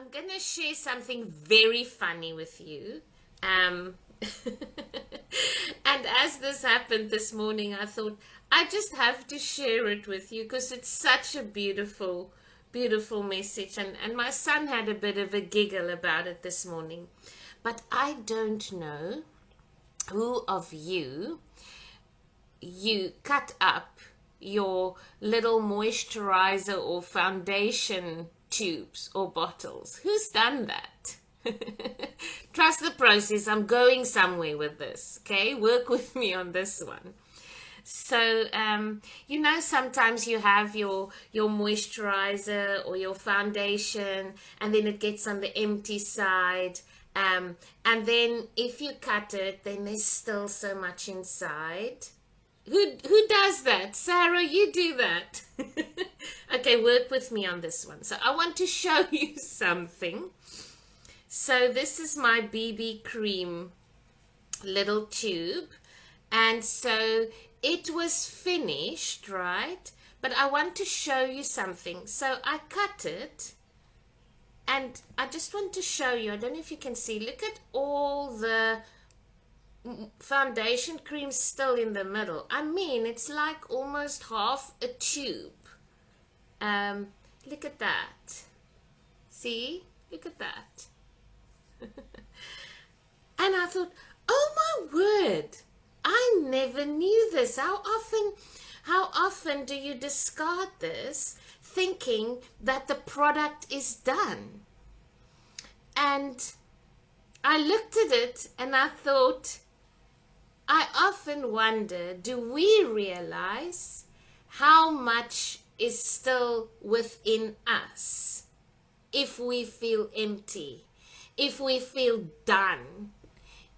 I'm going to share something very funny with you. Um, and as this happened this morning, I thought I just have to share it with you because it's such a beautiful, beautiful message. And my son had a bit of a giggle about it this morning. But I don't know who of you cut up your little moisturizer or foundation tubes or bottles. Who's done that? Trust the process. I'm going somewhere with this. Okay, work with me on this one. So, sometimes you have your moisturizer or your foundation, and then it gets on the empty side. And then if you cut it, then there's still so much inside. Who does that? Sarah, you do that. Okay, work with me on this one. So I want to show you something. So this is my BB cream little tube. And so it was finished, right? But I want to show you something. So I cut it. And I just want to show you, I don't know if you can see, look at all the foundation cream still in the middle. I mean, it's like almost half a tube. Look at that. See? Look at that. And I thought, oh my word, I never knew this. How often do you discard this thinking that the product is done? And I looked at it and I thought, I often wonder, do we realize how much is still within us if we feel empty, if we feel done,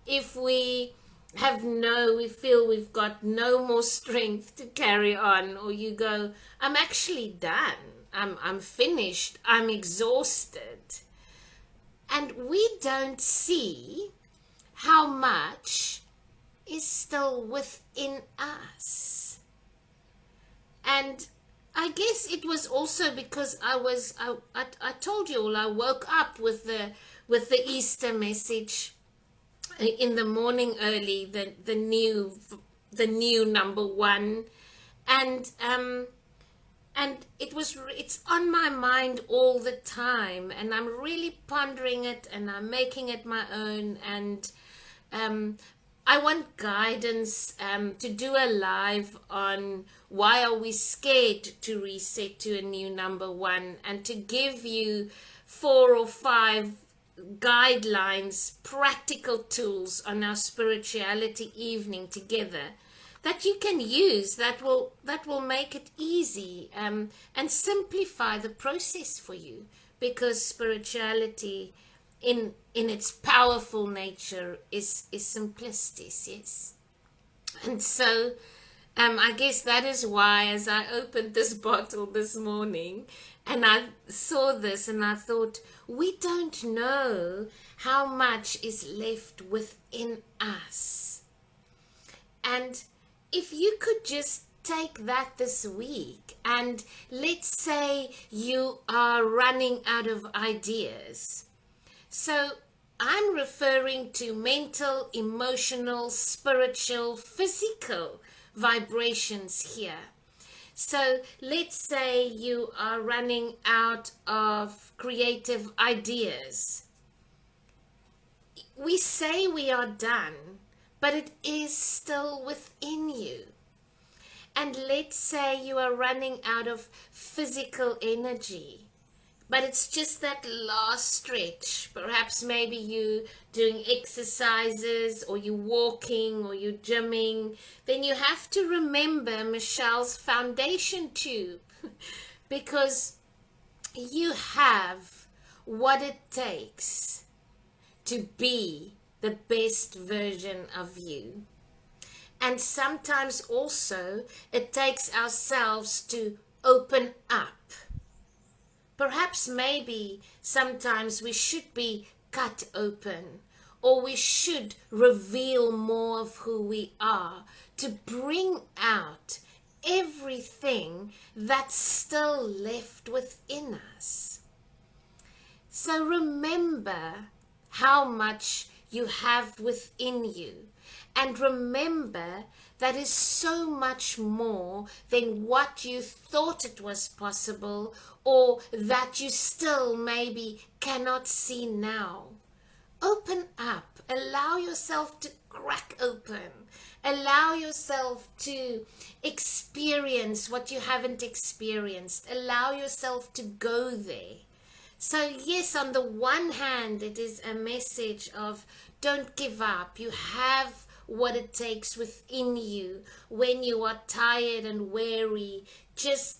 if we feel we've got no more strength to carry on, or you go, I'm actually done, I'm finished, I'm exhausted. And we don't see how much is still within us. And I guess it was also because I told you all, I woke up with the Easter message in the morning early, the new number one, and it's on my mind all the time, and I'm really pondering it, and I'm making it my own, and I want guidance to do a live on why are we scared to reset to a new number one, and to give you 4 or 5 guidelines, practical tools on our spirituality evening together that you can use, that will make it easy and simplify the process for you, because spirituality in its powerful nature is simplicity, yes. And so I guess that is why, as I opened this bottle this morning and I saw this and I thought, we don't know how much is left within us. And if you could just take that this week, and let's say you are running out of ideas. So I'm referring to mental, emotional, spiritual, physical vibrations here. So let's say you are running out of creative ideas. We say we are done, but it is still within you. And let's say you are running out of physical energy, but it's just that last stretch. Perhaps maybe you doing exercises, or you walking, or you gymming. Then you have to remember Michelle's foundation tube, because you have what it takes to be the best version of you. And sometimes also it takes ourselves to open up. Perhaps maybe sometimes we should be cut open, or we should reveal more of who we are to bring out everything that's still left within us. So remember how much you have within you. And remember that is so much more than what you thought it was possible, or that you still maybe cannot see now. Open up. Allow yourself to crack open. Allow yourself to experience what you haven't experienced. Allow yourself to go there. So yes, on the one hand, it is a message of don't give up. You have what it takes within you. When you are tired and weary, just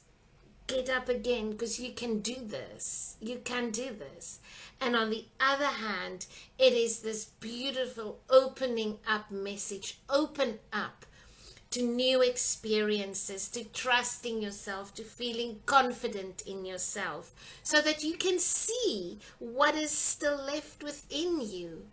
get up again, because you can do this. You can do this. And on the other hand, it is this beautiful opening up message. Open up to new experiences, to trusting yourself, to feeling confident in yourself, so that you can see what is still left within you.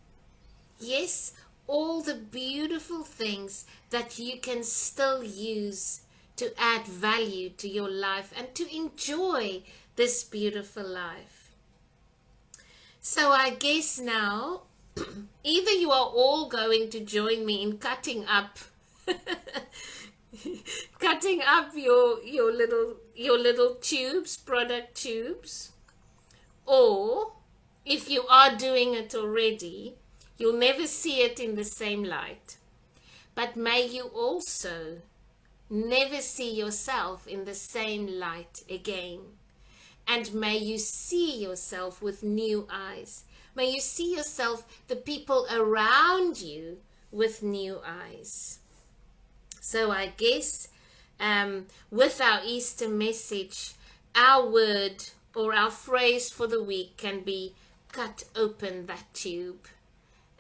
Yes, all the beautiful things that you can still use to add value to your life and to enjoy this beautiful life. So I guess now, either you are all going to join me in cutting up your little tubes, product tubes, or if you are doing it already, you'll never see it in the same light. But may you also never see yourself in the same light again. And may you see yourself with new eyes. May you see yourself, the people around you, with new eyes. So I guess with our Easter message, our word or our phrase for the week can be cut open that tube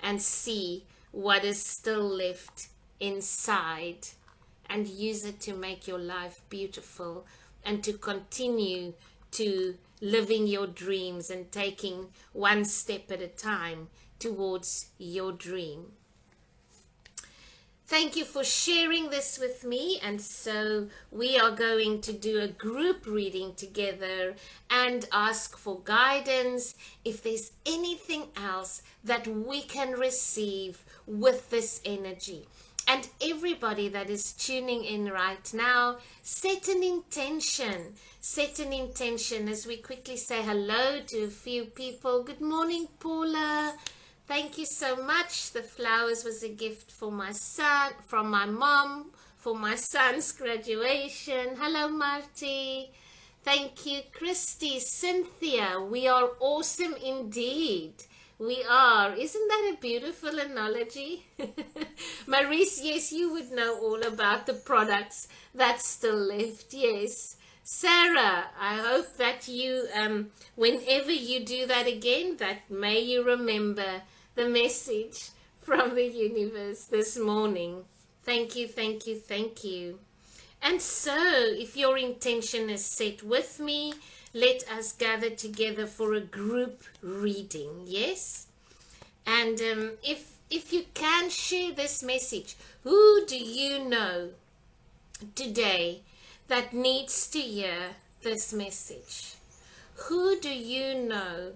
and see what is still left inside, and use it to make your life beautiful and to continue to living your dreams and taking one step at a time towards your dream. Thank you for sharing this with me. And so we are going to do a group reading together and ask for guidance if there's anything else that we can receive with this energy. And everybody that is tuning in right now, set an intention. Set an intention as we quickly say hello to a few people. Good morning, Paula. Thank you so much. The flowers was a gift for my son, from my mom, for my son's graduation. Hello, Marty. Thank you, Christy, Cynthia. We are awesome indeed. We are. Isn't that a beautiful analogy? Maurice, yes, you would know all about the products that's still left. Yes. Sarah, I hope that you, whenever you do that again, that may you remember the message from the universe this morning. Thank you, thank you, thank you. And so, if your intention is set with me, let us gather together for a group reading, yes? And if you can share this message, who do you know today that needs to hear this message? Who do you know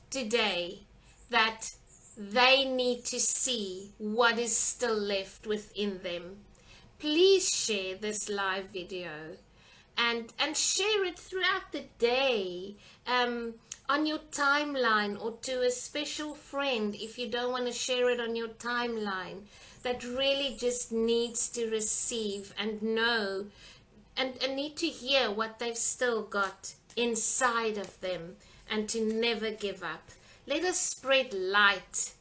today that they need to see what is still left within them? Please share this live video and share it throughout the day, on your timeline, or to a special friend if you don't want to share it on your timeline, that really just needs to receive and know and need to hear what they've still got inside of them, and to never give up. Let us spread light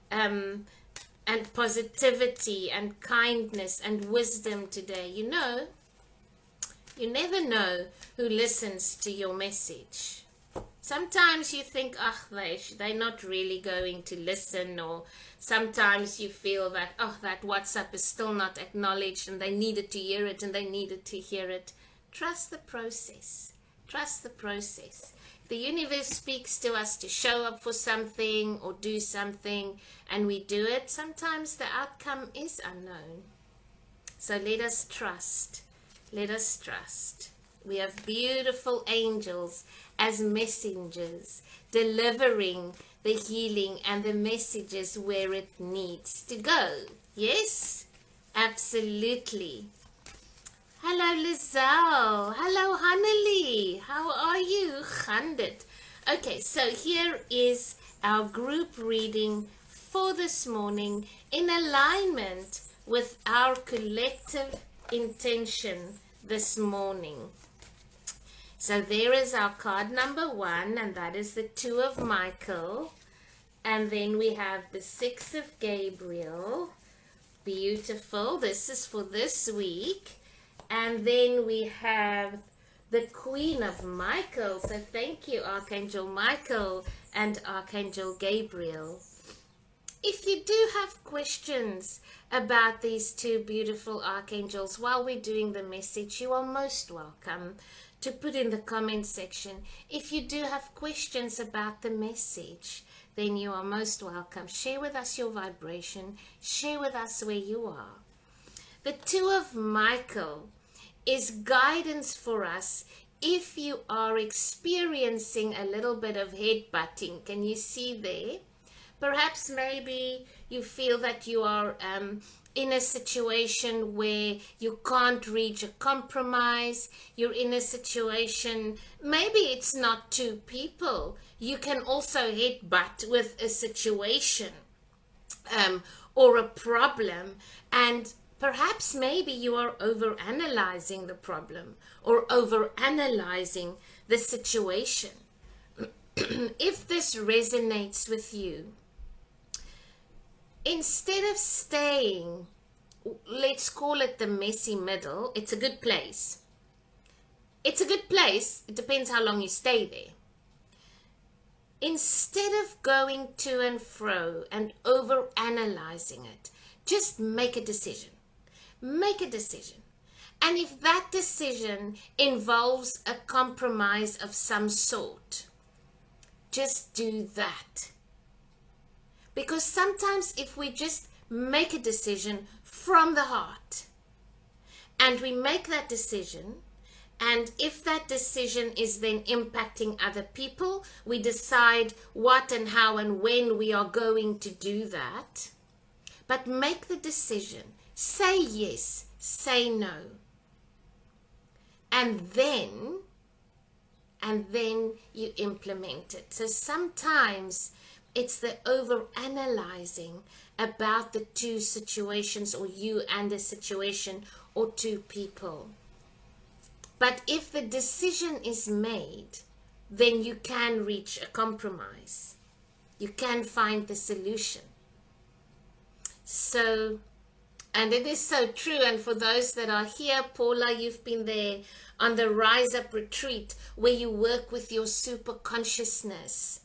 and positivity and kindness and wisdom today. You know, you never know who listens to your message. Sometimes you think, they're not really going to listen, or sometimes you feel that, that WhatsApp is still not acknowledged and they needed to hear it and they needed to hear it. Trust the process. Trust the process. The universe speaks to us to show up for something or do something, and we do it. Sometimes the outcome is unknown. So let us trust. Let us trust. We have beautiful angels as messengers, delivering the healing and the messages where it needs to go. Yes, absolutely. Hello, Lizelle. Hello, Hannelie. How are you? Handed. Okay, so here is our group reading for this morning in alignment with our collective intention this morning. So there is our card number 1, and that is the 2 of Michael. And then we have the 6 of Gabriel. Beautiful. This is for this week. And then we have the Queen of Michael. So thank you, Archangel Michael and Archangel Gabriel. If you do have questions about these 2 beautiful archangels while we're doing the message, you are most welcome to put in the comment section. If you do have questions about the message, then you are most welcome. Share with us your vibration. Share with us where you are. The 2 of Michael is guidance for us if you are experiencing a little bit of head-butting. Can you see there? Perhaps maybe you feel that you are in a situation where you can't reach a compromise. You're in a situation, maybe it's not 2 people. You can also headbutt with a situation or a problem, and perhaps maybe you are over-analyzing the problem or over-analyzing the situation. If this resonates with you, instead of staying, let's call it the messy middle, it's a good place. It's a good place. It depends how long you stay there. Instead of going to and fro and over-analyzing it, just make a decision. Make a decision. And if that decision involves a compromise of some sort, just do that. Because sometimes if we just make a decision from the heart, and we make that decision, and if that decision is then impacting other people, we decide what and how and when we are going to do that. But make the decision. Say yes, say no. And then you implement it. So sometimes it's the over-analyzing about the 2 situations, or you and a situation, or 2 people. But if the decision is made, then you can reach a compromise. You can find the solution. So, and it is so true. And for those that are here, Paula, you've been there on the Rise Up retreat where you work with your super consciousness.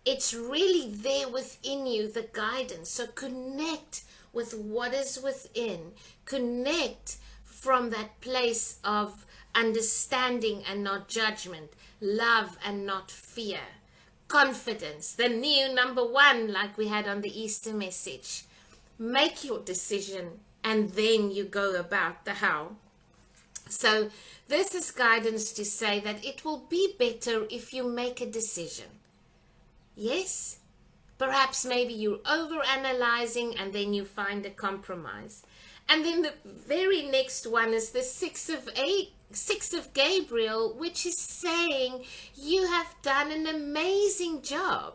It's really there within you, the guidance. So connect with what is within. Connect from that place of understanding and not judgment, love and not fear, confidence, the new number 1, like we had on the Easter message. Make your decision and then you go about the how. So this is guidance to say that it will be better if you make a decision. Yes, perhaps maybe you're over-analyzing and then you find a compromise. And then the very next one is the 6 of Gabriel, which is saying you have done an amazing job.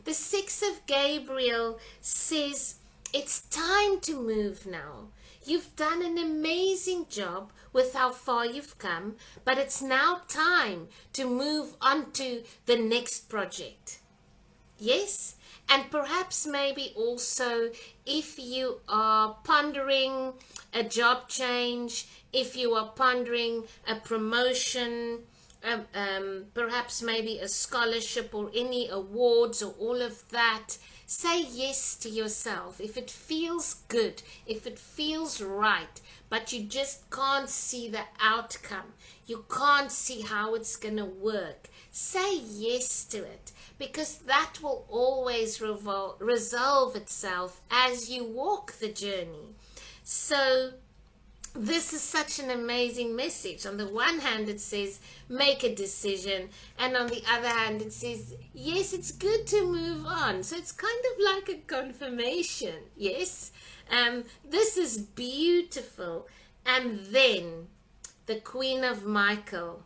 The 6 of Gabriel says it's time to move now. You've done an amazing job with how far you've come, but it's now time to move on to the next project. Yes? And perhaps maybe also if you are pondering a job change, if you are pondering a promotion, perhaps maybe a scholarship or any awards or all of that, say yes to yourself. If it feels good, if it feels right, but you just can't see the outcome, you can't see how it's going to work, say yes to it, because that will always resolve itself as you walk the journey. So this is such an amazing message. On the one hand, it says make a decision, and on the other hand, it says yes, it's good to move on. So it's kind of like a confirmation. Yes, this is beautiful. And then the Queen of Michael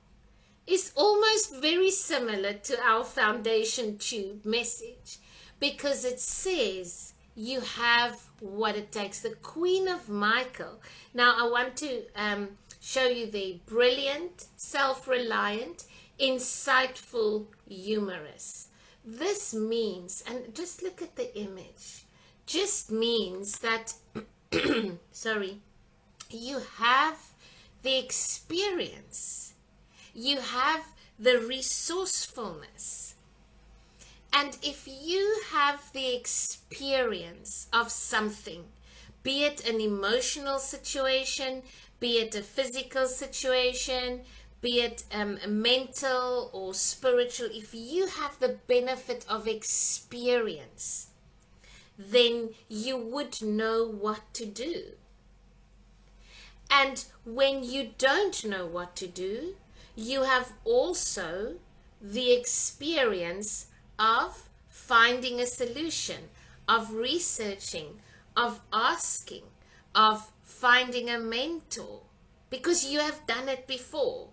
is almost very similar to our foundation tube message, because it says you have what it takes. The Queen of Michael. Now I want to show you the brilliant, self-reliant, insightful, humorous. This means, and just look at the image, just means that, sorry, you have the experience, you have the resourcefulness. And if you have the experience of something, be it an emotional situation, be it a physical situation, be it a mental or spiritual, if you have the benefit of experience, then you would know what to do. And when you don't know what to do, you have also the experience of finding a solution, of researching, of asking, of finding a mentor, because you have done it before.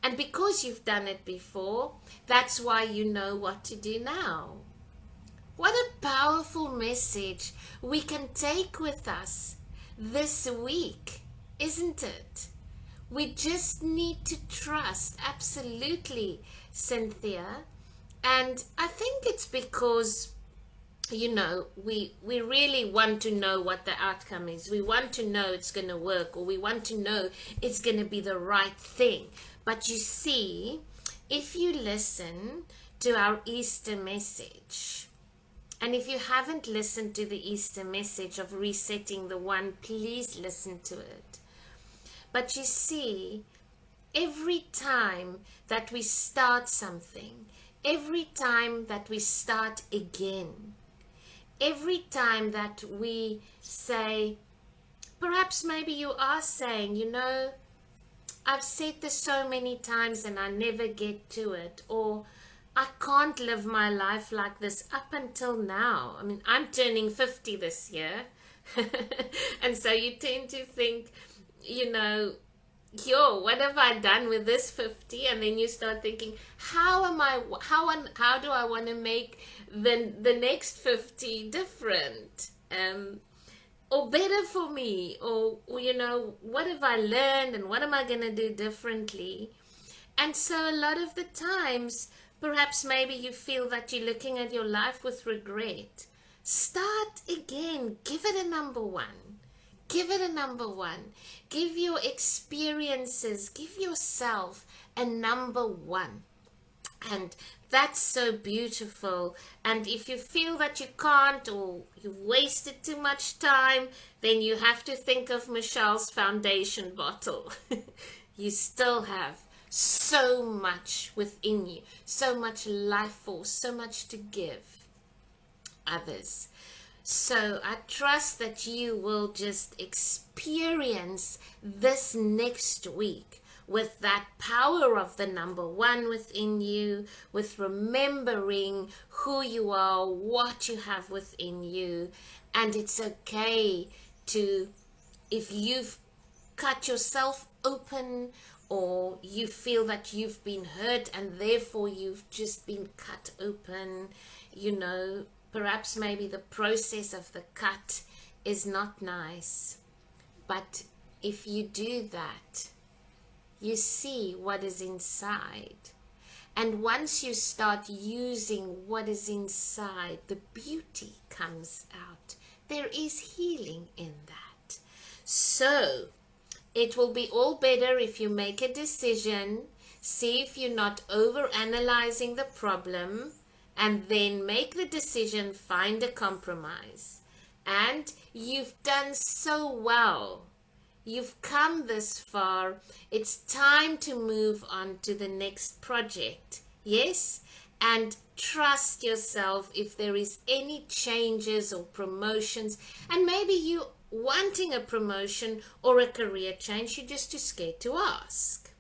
And because you've done it before, that's why you know what to do now. What a powerful message we can take with us this week, isn't it? We just need to trust, absolutely, Cynthia. And I think it's because, you know, we really want to know what the outcome is. We want to know it's going to work, or we want to know it's going to be the right thing. But you see, if you listen to our Easter message, and if you haven't listened to the Easter message of resetting the one, please listen to it. But you see, every time that we start something, every time that we start again, every time that we say, perhaps maybe you are saying, you know, I've said this so many times and I never get to it, or I can't live my life like this up until now. I mean, I'm turning 50 this year. And so you tend to think, you know, yo, what have I done with this 50? And then you start thinking, how do I want to make the next 50 different? Or better for me? Or, you know, what have I learned and what am I going to do differently? And so a lot of the times, perhaps maybe you feel that you're looking at your life with regret. Start again. Give it a number one. Give it a number one. Give your experiences, give yourself a number one. And that's so beautiful. And if you feel that you can't, or you've wasted too much time, then you have to think of Michelle's foundation bottle. You still have so much within you, so much life force, so much to give others. So I trust that you will just experience this next week with that power of the number one within you, with remembering who you are, what you have within you. And it's okay to, if you've cut yourself open, or you feel that you've been hurt and therefore you've just been cut open, you know, perhaps maybe the process of the cut is not nice. But if you do that, you see what is inside. And once you start using what is inside, the beauty comes out. There is healing in that. So it will be all better if you make a decision, see if you're not over-analyzing the problem, and then make the decision, find a compromise. And you've done so well. You've come this far. It's time to move on to the next project. Yes? And trust yourself if there is any changes or promotions. And maybe you wanting a promotion or a career change, you're just too scared to ask.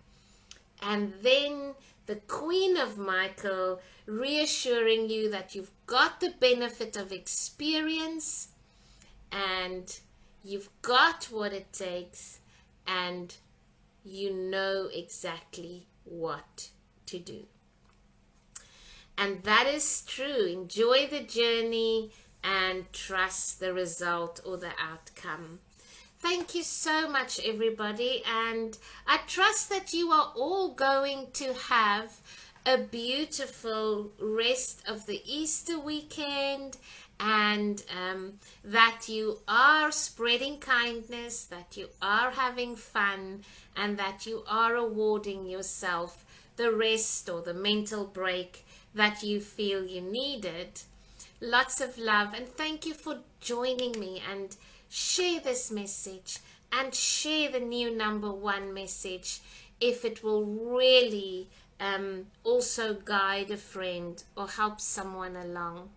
And then the Queen of Michael reassuring you that you've got the benefit of experience and you've got what it takes and you know exactly what to do. And that is true. Enjoy the journey and trust the result or the outcome. Thank you so much, everybody. And I trust that you are all going to have a beautiful rest of the Easter weekend, and that you are spreading kindness, that you are having fun, and that you are awarding yourself the rest or the mental break that you feel you needed. Lots of love, and thank you for joining me, and share this message and share the new #1 message if it will really also guide a friend or help someone along.